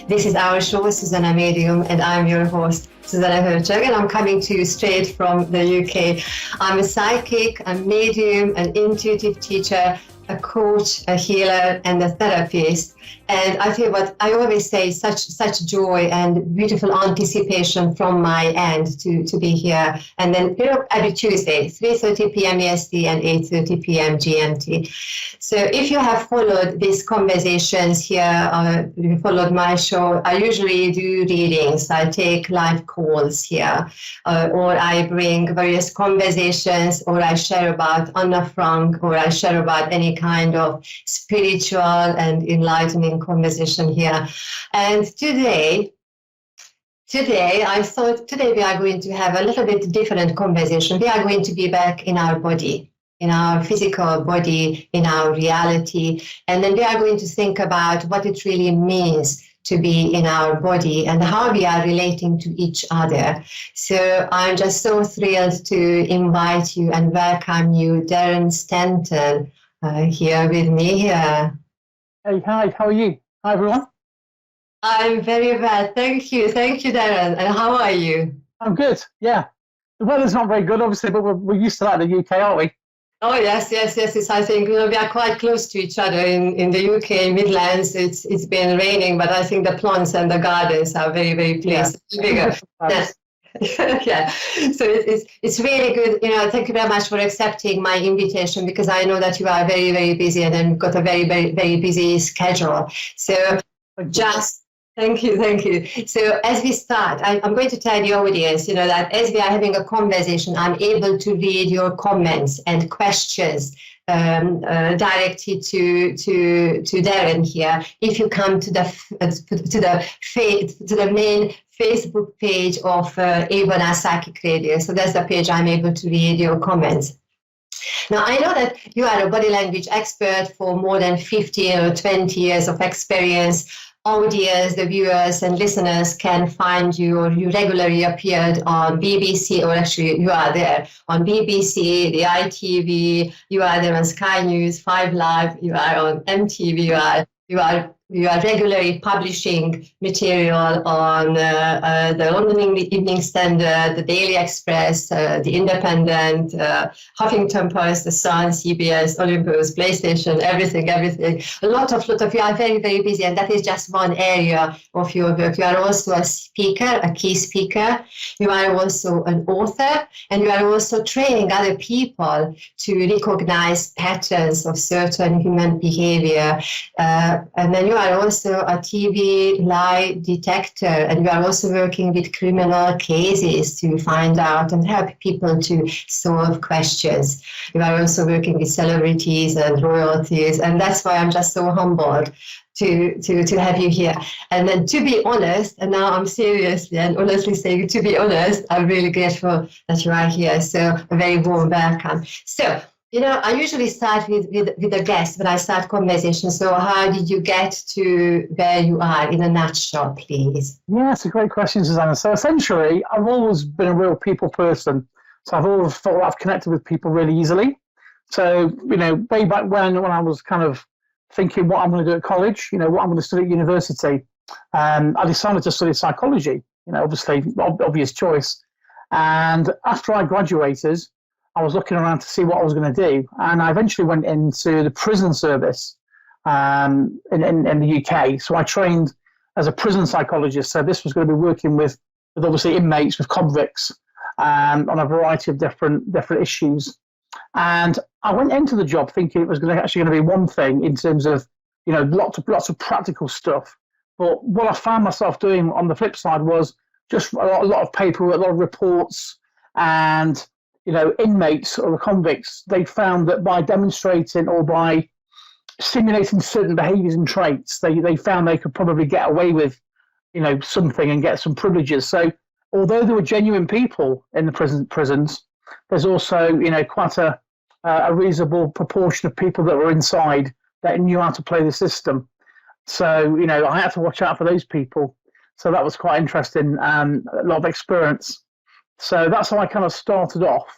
This is our show, Zsuzsanna Medium, and I'm your host, Zsuzsanna Hörcsög, and I'm coming to you straight from the UK. I'm a psychic, a medium, an intuitive teacher, a coach, a healer, and a therapist. And I tell you what, I always say such joy and beautiful anticipation from my end to be here. And then every Tuesday, 3:30 p.m. EST and 8:30 p.m. GMT. So if you have followed these conversations here, you followed my show, I usually do readings. I take live calls here, or I bring various conversations, or I share about Anna Frank, or I share about any kind of spiritual and enlightening conversation here. And today I thought we are going to have a little bit different conversation. We are going to be back in our body, in our physical body, in our reality, and then we are going to think about what it really means to be in our body and how we are relating to each other. So I'm just so thrilled to invite you and welcome you, Darren Stanton, here with me here. Hey, hi, how are you? Hi, everyone. I'm very well. Thank you, Darren. And how are you? I'm good, yeah. The weather's not very good, obviously, but we're used to that in the UK, aren't we? Oh, yes. I think we are quite close to each other in the UK Midlands. It's been raining, but I think the plants and the gardens are very, very pleased. Yeah. Bigger. Yes. Yeah, so it's really good. Thank you very much for accepting my invitation, because I know that you are very, very busy and then got a very, very, very busy schedule. So thank you. So as we start, I'm going to tell the audience, that as we are having a conversation, I'm able to read your comments and questions directed to Darren here. If you come to the main Facebook page of Ivana Psychic Radio, so that's the page I'm able to read your comments. Now, I know that you are a body language expert for more than 15 or 20 years of experience. Audience, the viewers and listeners can find you, or you regularly appeared on BBC, or actually you are there on BBC, the ITV, you are there on Sky News, 5 Live, you are on MTV, you are regularly publishing material on the London Evening Standard, the Daily Express, the Independent, Huffington Post, the Sun, CBS, Olympus, PlayStation, everything. A lot of you are very, very busy, and that is just one area of your work. You are also a speaker, a key speaker. You are also an author, and you are also training other people to recognize patterns of certain human behavior. And then you are also a TV lie detector, and you are also working with criminal cases to find out and help people to solve questions. You are also working with celebrities and royalties, and that's why I'm just so humbled to have you here. And then, to be honest, and now I'm seriously and honestly saying, to be honest, I'm really grateful that you are here. So a very warm welcome. So, I usually start with a guest when I start conversation. So how did you get to where you are in a nutshell, please? Yeah, it's a great question, Zsuzsanna. So essentially, I've always been a real people person. So I've always thought I've connected with people really easily. So, way back when I was kind of thinking what I'm going to do at college, what I'm going to study at university, I decided to study psychology, obviously, obvious choice. And after I graduated, I was looking around to see what I was going to do, and I eventually went into the prison service in the UK. So I trained as a prison psychologist. So this was going to be working with obviously inmates, with convicts, on a variety of different issues. And I went into the job thinking it was actually going to be one thing in terms of lots of practical stuff. But what I found myself doing on the flip side was just a lot of paperwork, a lot of reports, and inmates or the convicts, they found that by demonstrating or by simulating certain behaviours and traits, they found they could probably get away with, something and get some privileges. So although there were genuine people in the prisons, there's also, quite a reasonable proportion of people that were inside that knew how to play the system. So, I had to watch out for those people. So that was quite interesting, a lot of experience. So that's how I kind of started off.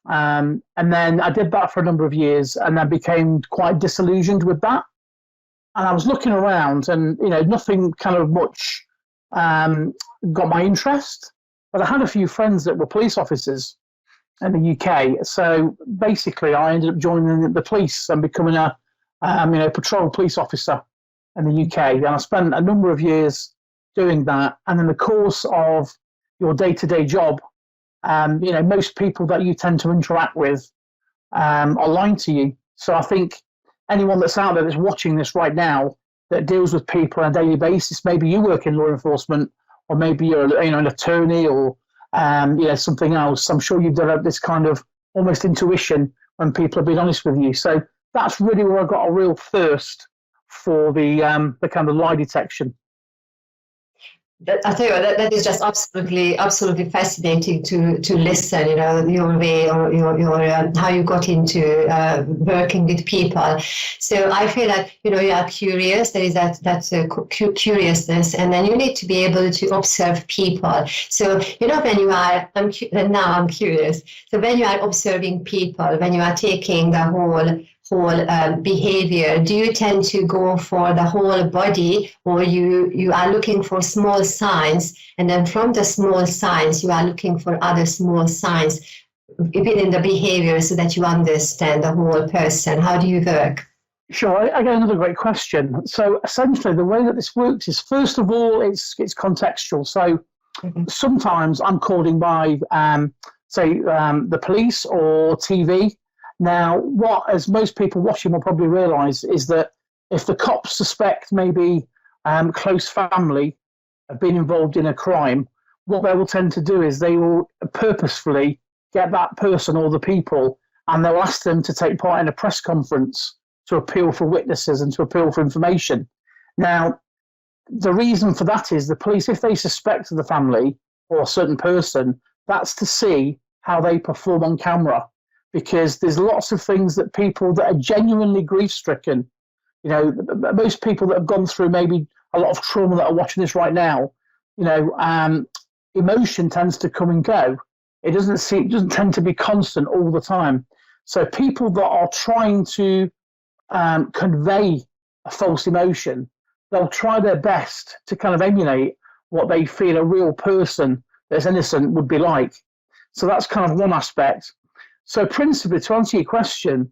And then I did that for a number of years and then became quite disillusioned with that. And I was looking around, and nothing kind of much got my interest. But I had a few friends that were police officers in the UK. So basically, I ended up joining the police and becoming a patrol police officer in the UK. And I spent a number of years doing that. And in the course of your day-to-day job, most people that you tend to interact with are lying to you. So I think anyone that's out there that's watching this right now that deals with people on a daily basis, maybe you work in law enforcement, or maybe you're an attorney, or something else. I'm sure you've developed this kind of almost intuition when people have been honest with you. So that's really where I got a real thirst for the kind of lie detection. I tell you what, that is just absolutely fascinating to listen. Your way, or your how you got into working with people. So I feel that you are curious. There is that curiousness, and then you need to be able to observe people. So when you are, now I'm curious. So when you are observing people, when you are taking the whole behavior, do you tend to go for the whole body, or you are looking for small signs, and then from the small signs you are looking for other small signs within the behavior so that you understand the whole person? How do you work? Sure, again, another great question. So essentially the way that this works is, first of all, it's contextual. So sometimes I'm called in by the police or TV. Now, what, as most people watching will probably realise, is that if the cops suspect maybe close family have been involved in a crime, what they will tend to do is they will purposefully get that person or the people, and they'll ask them to take part in a press conference to appeal for witnesses and to appeal for information. Now, the reason for that is the police, if they suspect the family or a certain person, that's to see how they perform on camera. Because there's lots of things that people that are genuinely grief-stricken, most people that have gone through maybe a lot of trauma that are watching this right now, emotion tends to come and go. It doesn't tend to be constant all the time. So people that are trying to convey a false emotion, they'll try their best to kind of emulate what they feel a real person that's innocent would be like. So that's kind of one aspect. So principally, to answer your question,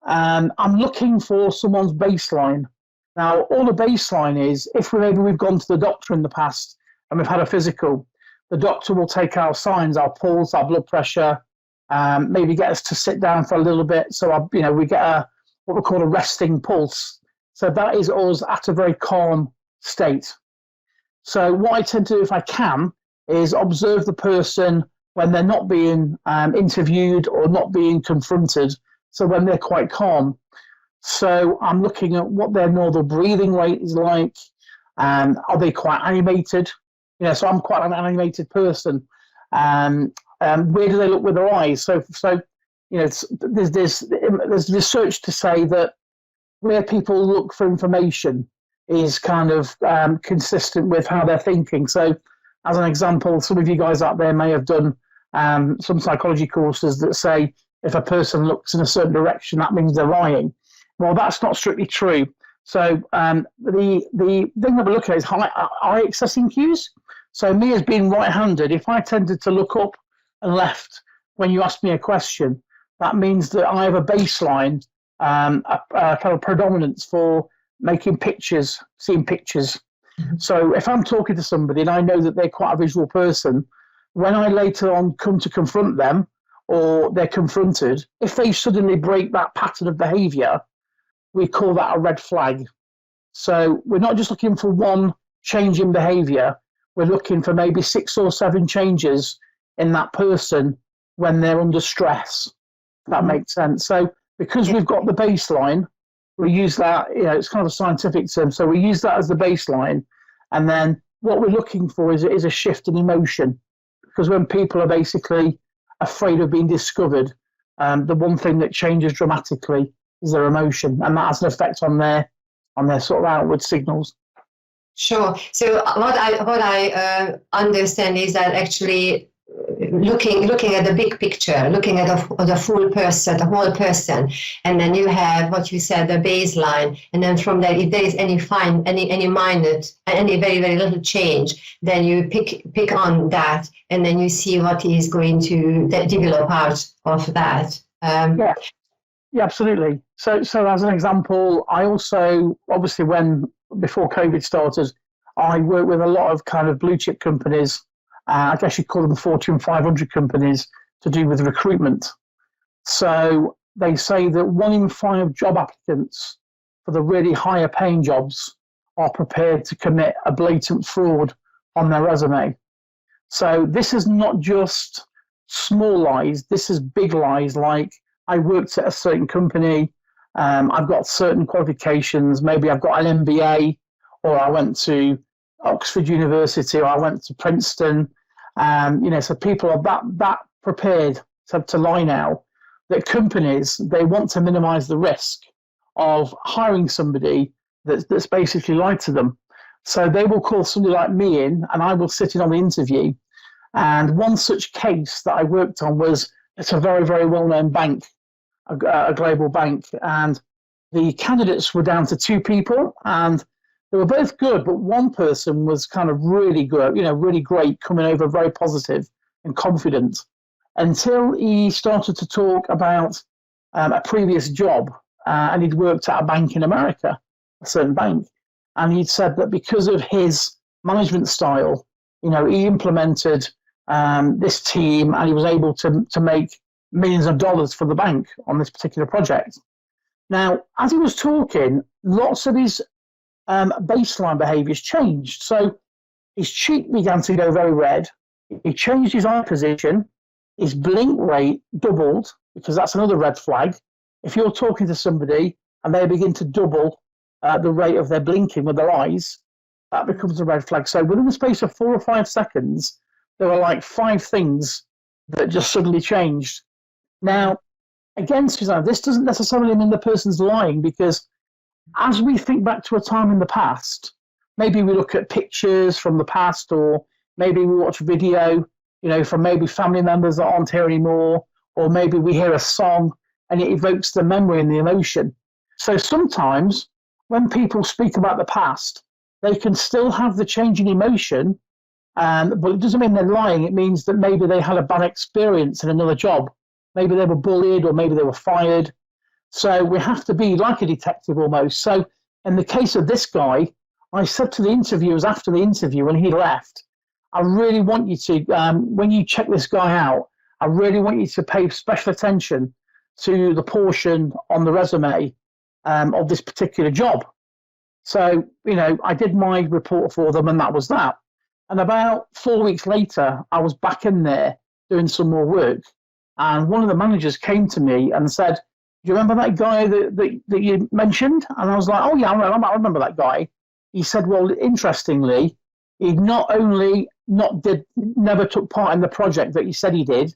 I'm looking for someone's baseline. Now, all the baseline is, if we've gone to the doctor in the past and we've had a physical, the doctor will take our signs, our pulse, our blood pressure, maybe get us to sit down for a little bit. So, we get what we call a resting pulse. So that is us at a very calm state. So what I tend to do, if I can, is observe the person when they're not being interviewed or not being confronted, so when they're quite calm. So I'm looking at what their normal breathing rate is like. Are they quite animated? So I'm quite an animated person. Where do they look with their eyes? So there's research to say that where people look for information is kind of consistent with how they're thinking. So as an example, some of you guys out there may have done some psychology courses that say if a person looks in a certain direction, that means they're lying. Well, that's not strictly true. So the thing that we look at is eye accessing cues. So me as being right-handed, if I tended to look up and left when you ask me a question, that means that I have a baseline, a kind of predominance for making pictures, seeing pictures. Mm-hmm. So if I'm talking to somebody and I know that they're quite a visual person, when I later on come to confront them or they're confronted, if they suddenly break that pattern of behavior, we call that a red flag. So we're not just looking for one change in behavior, we're looking for maybe 6 or 7 changes in that person when they're under stress. That makes sense. So because we've got the baseline, we use that, it's kind of a scientific term. So we use that as the baseline. And then what we're looking for is a shift in emotion. Because when people are basically afraid of being discovered, the one thing that changes dramatically is their emotion. And that has an effect on their sort of outward signals. Sure. So what I understand is that actually looking at the big picture, looking at the full person, the whole person, and then you have what you said, the baseline, and then from there, if there is any minute, any very very little change, then you pick on that, and then you see what is going to develop out of that. Yeah, absolutely. So as an example, I also obviously before COVID started, I worked with a lot of kind of blue chip companies. I guess you call them Fortune 500 companies to do with recruitment. So they say that 1 in 5 job applicants for the really higher paying jobs are prepared to commit a blatant fraud on their resume. So this is not just small lies, this is big lies like I worked at a certain company, I've got certain qualifications, maybe I've got an MBA, or I went to Oxford University, or I went to Princeton. So people are that prepared to lie now that companies, they want to minimize the risk of hiring somebody that's basically lied to them. So they will call somebody like me in, and I will sit in on the interview. And one such case that I worked on was, it's a very, very well-known bank, a global bank, and the candidates were down to 2 people, and they were both good, but one person was kind of really good, really great, coming over very positive and confident, until he started to talk about a previous job, and he'd worked at a bank in America, a certain bank, and he'd said that because of his management style, he implemented this team, and he was able to make millions of dollars for the bank on this particular project. Now, as he was talking, lots of his baseline behaviours changed. So his cheek began to go very red. He changed his eye position. His blink rate doubled, because that's another red flag. If you're talking to somebody and they begin to double the rate of their blinking with their eyes, that becomes a red flag. So within the space of 4 or 5 seconds, there were like 5 things that just suddenly changed. Now, again, Zsuzsanna, this doesn't necessarily mean the person's lying, because as we think back to a time in the past, maybe we look at pictures from the past, or maybe we watch video, from maybe family members that aren't here anymore, or maybe we hear a song and it evokes the memory and the emotion. So sometimes when people speak about the past, they can still have the change in emotion, but it doesn't mean they're lying. It means that maybe they had a bad experience in another job. Maybe they were bullied, or maybe they were fired. So we have to be like a detective almost. So in the case of this guy, I said to the interviewers after the interview when he left, I really want you to, when you check this guy out, I really want you to pay special attention to the portion on the resume of this particular job. So, I did my report for them, and that was that. And about 4 weeks later, I was back in there doing some more work. And one of the managers came to me and said, "Do you remember that guy that you mentioned?" And I was like, "Oh, yeah, I remember that guy." He said, "Well, interestingly, he not only never took part in the project that he said he did,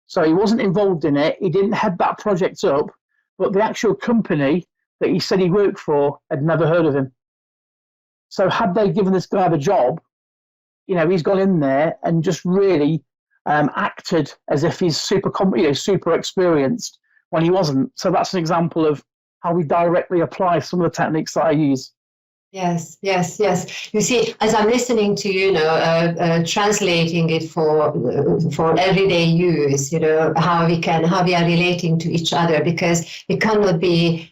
so he wasn't involved in it, he didn't head that project up, but the actual company that he said he worked for had never heard of him." So had they given this guy the job, he's gone in there and just really acted as if he's super experienced when he wasn't. So that's an example of how we directly apply some of the techniques that I use. Yes. You see, as I'm listening to translating it for everyday use, how we are relating to each other, because we cannot be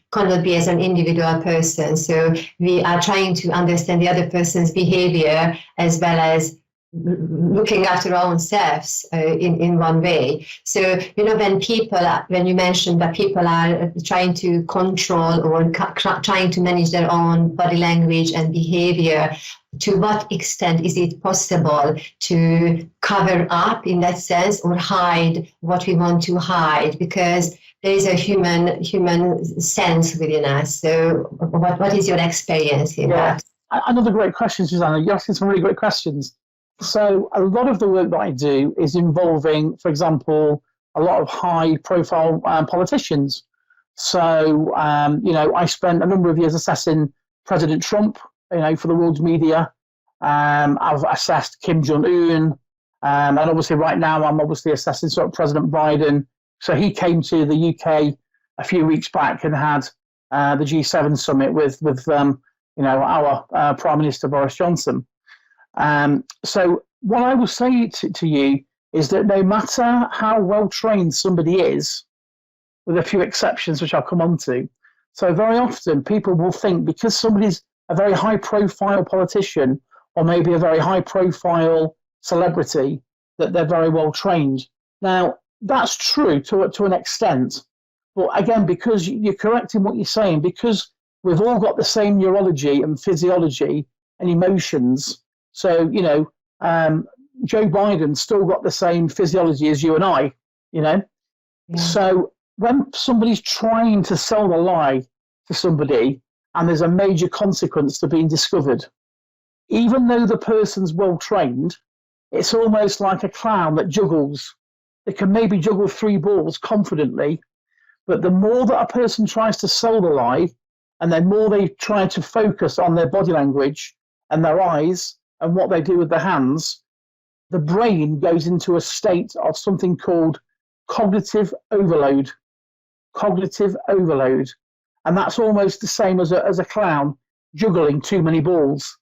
as an individual person. So we are trying to understand the other person's behavior as well as looking after our own selves in one way. So, when you mentioned that people are trying to control or trying to manage their own body language and behavior, to what extent is it possible to cover up in that sense, or hide what we want to hide? Because there is a human sense within us. So what is your experience in that? Another great question, Zsuzsanna. You're asking some really great questions. So a lot of the work that I do is involving, for example, a lot of high-profile politicians. So, I spent a number of years assessing President Trump, for the world's media. I've assessed Kim Jong-un. And obviously right now I'm obviously assessing sort of President Biden. So he came to the UK a few weeks back and had the G7 summit with our Prime Minister Boris Johnson. So what I will say to you is that no matter how well trained somebody is, with a few exceptions which I'll come on to, so very often people will think because somebody's a very high profile politician or maybe a very high profile celebrity that they're very well trained. Now that's true to an extent, but again, because you're correct in what you're saying, because we've all got the same neurology and physiology and emotions. So Joe Biden's still got the same physiology as you and I. Yeah. So when somebody's trying to sell the lie to somebody and there's a major consequence to being discovered, even though the person's well trained, it's almost like a clown that juggles. They can maybe juggle 3 balls confidently, but the more that a person tries to sell the lie, and the more they try to focus on their body language and their eyes and what they do with their hands, the brain goes into a state of something called cognitive overload. Cognitive overload. And that's almost the same as a clown juggling too many balls.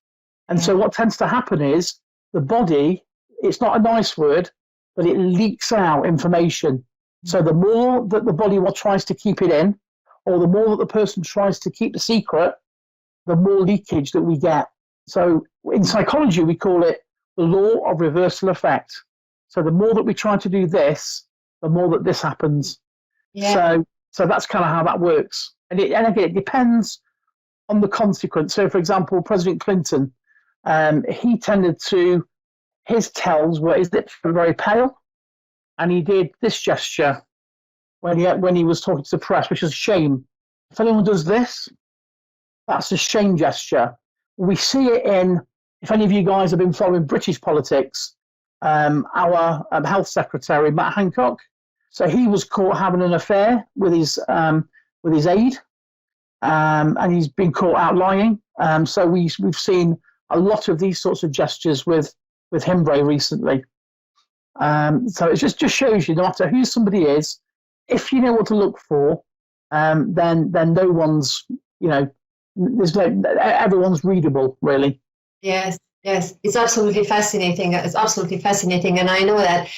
And so what tends to happen is the body, it's not a nice word, but it leaks out information. So the more that the body tries to keep it in, or the more that the person tries to keep the secret, the more leakage that we get. So in psychology, we call it the law of reversal effect. So the more that we try to do this, the more that this happens. Yeah. So that's kind of how that works. And again, it depends on the consequence. So, for example, President Clinton, he tended to, his tells were his lips were very pale, and he did this gesture when he was talking to the press, which is shame. If anyone does this, that's a shame gesture. We see it in, if any of you guys have been following British politics, our health secretary, Matt Hancock, so he was caught having an affair with his aide, and he's been caught out lying. So we've seen a lot of these sorts of gestures with him very recently. So it just shows you, no matter who somebody is, if you know what to look for, then no one's, everyone's readable, really. Yes, it's absolutely fascinating. It's absolutely fascinating, and I know that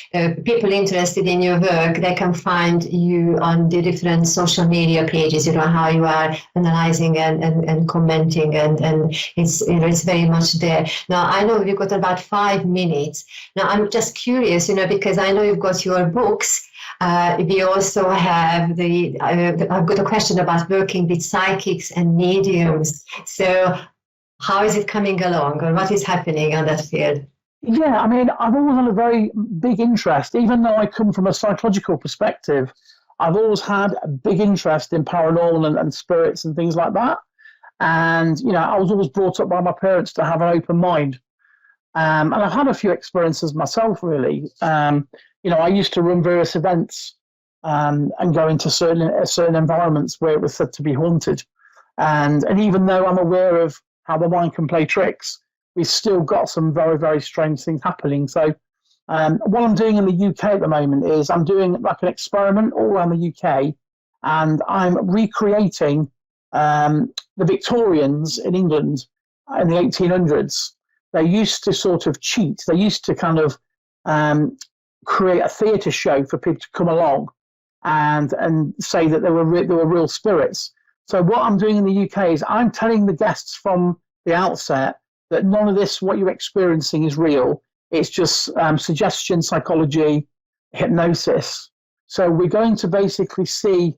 people interested in your work, they can find you on the different social media pages. How you are analyzing and commenting, and it's very much there. Now I know we've got about 5 minutes. Now I'm just curious, because I know you've got your books. We also have I've got a question about working with psychics and mediums. So how is it coming along, or what is happening on that field? Yeah, I mean, I've always had a very big interest, even though I come from a psychological perspective. I've always had a big interest in paranormal and spirits and things like that. And, I was always brought up by my parents to have an open mind. And I've had a few experiences myself, really. I used to run various events and go into certain environments where it was said to be haunted. And even though I'm aware of how the mind can play tricks, we've still got some very, very strange things happening. So what I'm doing in the UK at the moment is I'm doing like an experiment all around the UK, and I'm recreating the Victorians in England in the 1800s. They used to sort of cheat. They used to kind of create a theatre show for people to come along and say that they were real spirits. So what I'm doing in the UK is I'm telling the guests from the outset that none of this, what you're experiencing, is real. It's just suggestion, psychology, hypnosis. So we're going to basically see,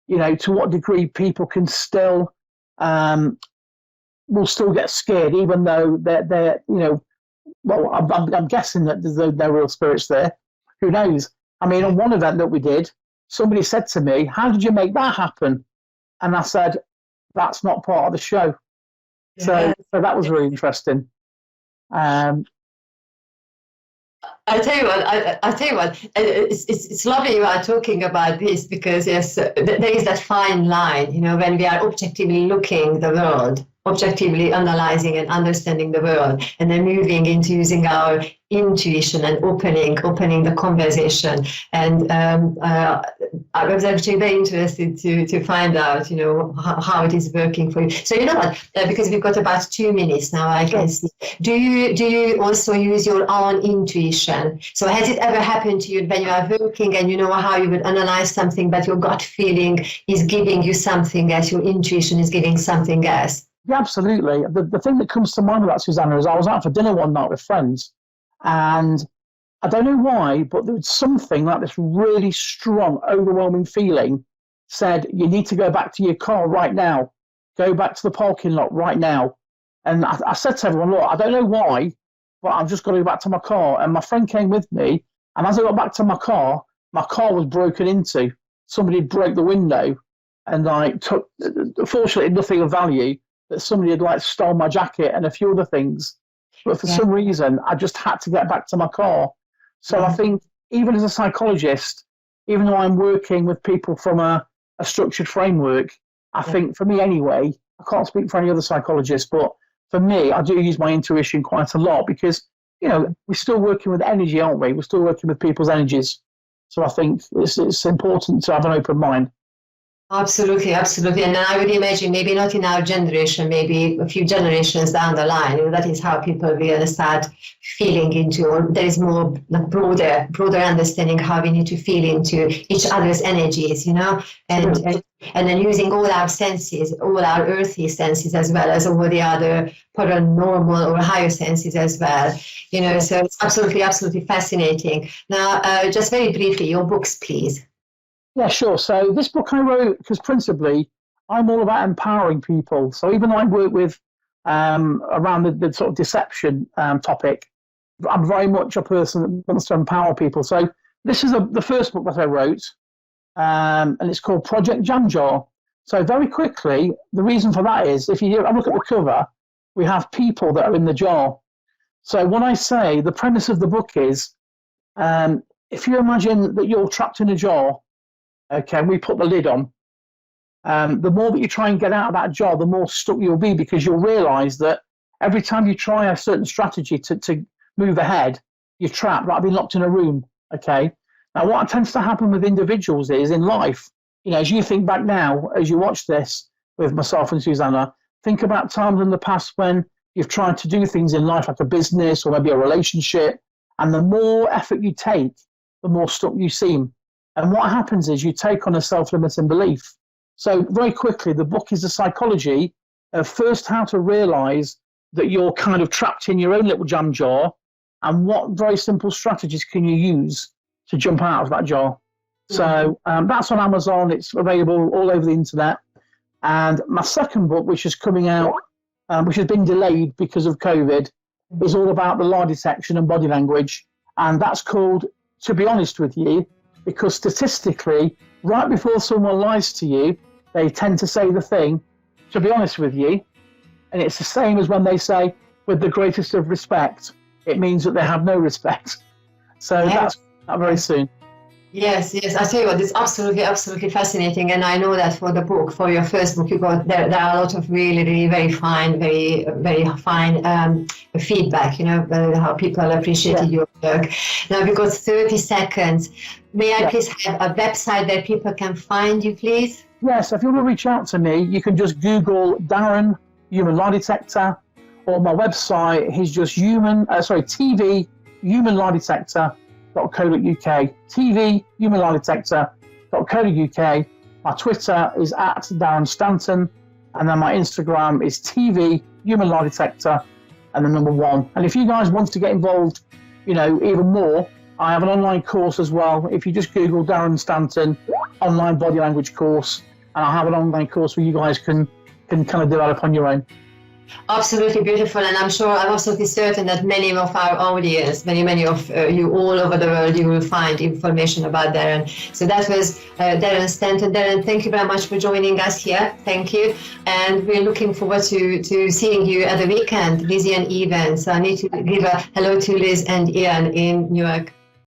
to what degree people can still, will still get scared, even though they're well, I'm guessing that there's no real spirits there. Who knows? I mean, on one event that we did, somebody said to me, "How did you make that happen?" And I said, "That's not part of the show." Yeah. So that was really interesting. I'll tell you what. It's lovely you are talking about this, because yes, there is that fine line, when we are objectively looking the world objectively analyzing and understanding the world, and then moving into using our intuition and opening the conversation. And I was actually very interested to find out, how it is working for you. So you know what? Because we've got about 2 minutes now, I can see. Do you also use your own intuition? So has it ever happened to you when you are working and you know how you would analyze something, but your gut feeling is giving you something else, your intuition is giving something else? Yeah, absolutely. The thing that comes to mind with that, Zsuzsanna, is I was out for dinner one night with friends, and I don't know why, but there was something like this really strong, overwhelming feeling said, you need to go back to your car right now. Go back to the parking lot right now. And I said to everyone, look, I don't know why, but I've just got to go back to my car. And my friend came with me, and as I got back to my car was broken into. Somebody broke the window and took, fortunately, nothing of value, that somebody had stole my jacket and a few other things. But for some reason, I just had to get back to my car. So I think even as a psychologist, even though I'm working with people from a structured framework, I think for me anyway, I can't speak for any other psychologist, but for me, I do use my intuition quite a lot because, we're still working with energy, aren't we? We're still working with people's energies. So I think it's important to have an open mind. Absolutely. And I would imagine maybe not in our generation, maybe a few generations down the line, that is how people will start feeling into, or there is more broader understanding how we need to feel into each other's energies, and then using all our senses, all our earthy senses, as well as all the other paranormal or higher senses as well, so it's absolutely fascinating. Now, just very briefly, your books, please. Yeah, sure. So this book I wrote because principally I'm all about empowering people. So even though I work with around the sort of deception topic, I'm very much a person that wants to empower people. So this is the first book that I wrote, and it's called Project Jam Jar. So very quickly, the reason for that is if you have a look at the cover, we have people that are in the jar. So when I say the premise of the book is, if you imagine that you're trapped in a jar, okay, and we put the lid on. The more that you try and get out of that jar, the more stuck you'll be, because you'll realise that every time you try a certain strategy to move ahead, you're trapped, like being locked in a room, okay? Now, what tends to happen with individuals is in life, as you think back now, as you watch this with myself and Zsuzsanna, think about times in the past when you've tried to do things in life, like a business or maybe a relationship, and the more effort you take, the more stuck you seem. And what happens is you take on a self-limiting belief. So very quickly, the book is the psychology of first how to realize that you're kind of trapped in your own little jam jar, and what very simple strategies can you use to jump out of that jar. So that's on Amazon. It's available all over the internet. And my second book, which is coming out, which has been delayed because of COVID, is all about the lie detection and body language. And that's called To Be Honest With You, because statistically, right before someone lies to you, they tend to say the thing, to be honest with you. And it's the same as when they say, with the greatest of respect. It means that they have no respect. So that's not very soon. Yes. I tell you what, it's absolutely fascinating. And I know that for the book, for your first book, you got there are a lot of really very fine, very fine feedback, how people appreciated your work. Now we've got 30 seconds. May I please have a website where people can find you, please? Yes, if you want to reach out to me, you can just Google Darren Human Lie Detector, or my website is just TV Human Lie Detector.co.uk. TV Human Lie Detector.co.uk. My Twitter is at Darren Stanton, and then my Instagram is TV Human Lie Detector and the number 1. And if you guys want to get involved, even more, I have an online course as well. If you just Google Darren Stanton online body language course, and I have an online course where you guys can kind of develop on your own. Absolutely beautiful, and I'm absolutely certain that many of our audience, many of you all over the world, you will find information about Darren. So that was Darren Stanton. Darren, thank you very much for joining us here. Thank you, and we're looking forward to seeing you at the weekend, Lizzie and Ian. So I need to give a hello to Liz and Ian in New York.